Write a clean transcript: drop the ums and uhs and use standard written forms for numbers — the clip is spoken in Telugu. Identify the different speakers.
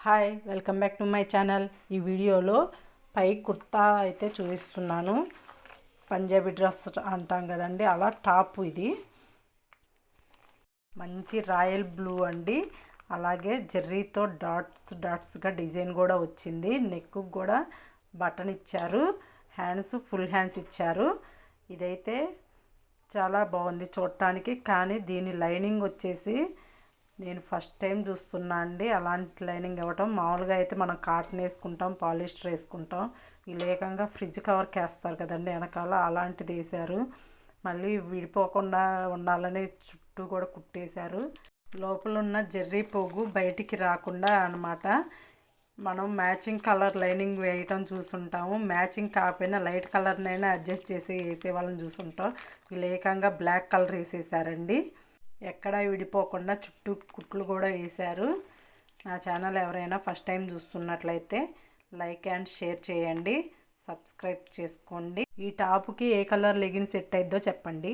Speaker 1: Hi, welcome back to my channel. ఈ వీడియోలో పై కుర్తా అయితే చూపిస్తున్నాను. పంజాబీ డ్రెస్ అంటాం కదండి, అలా టాప్ ఇది. మంచి రాయల్ బ్లూ అండి. అలాగే జెర్రీతో డాట్స్గా డిజైన్ కూడా వచ్చింది. నెక్కు కూడా బటన్ ఇచ్చారు. హ్యాండ్స్ ఫుల్ హ్యాండ్స్ ఇచ్చారు. ఇదైతే చాలా బాగుంది చూడటానికి. కానీ దీని లైనింగ్ వచ్చేసి నేను ఫస్ట్ టైం చూస్తున్నా అండి. అలాంటి లైనింగ్ ఇవ్వటం. మామూలుగా అయితే మనం కాటన్ వేసుకుంటాం, పాలిస్టర్ వేసుకుంటాం. వీళ్ళు ఏకంగా ఫ్రిడ్జ్ కవర్కి వేస్తారు కదండి వెనకాల, అలాంటిది వేశారు. మళ్ళీ విడిపోకుండా ఉండాలని చుట్టూ కూడా కుట్టేశారు. లోపల ఉన్న జెర్రీ పోగు బయటికి రాకుండా అన్నమాట. మనం మ్యాచింగ్ కలర్ లైనింగ్ వేయటం చూసుంటాము. మ్యాచింగ్ కాకపోయినా లైట్ కలర్నైనా అడ్జస్ట్ చేసి వేసే వాళ్ళని చూసుంటాం. వీళ్ళు ఏకంగా బ్లాక్ కలర్ వేసేసారండి. ఎక్కడా విడిపోకుండా చుట్టూ కుట్లు కూడా వేశారు. నా ఛానల్ ఎవరైనా ఫస్ట్ టైం చూస్తున్నట్లయితే లైక్ అండ్ షేర్ చేయండి, సబ్స్క్రైబ్ చేసుకోండి. ఈ టాప్కి ఏ కలర్ లెగిన్ సెట్ అయిద్దో చెప్పండి.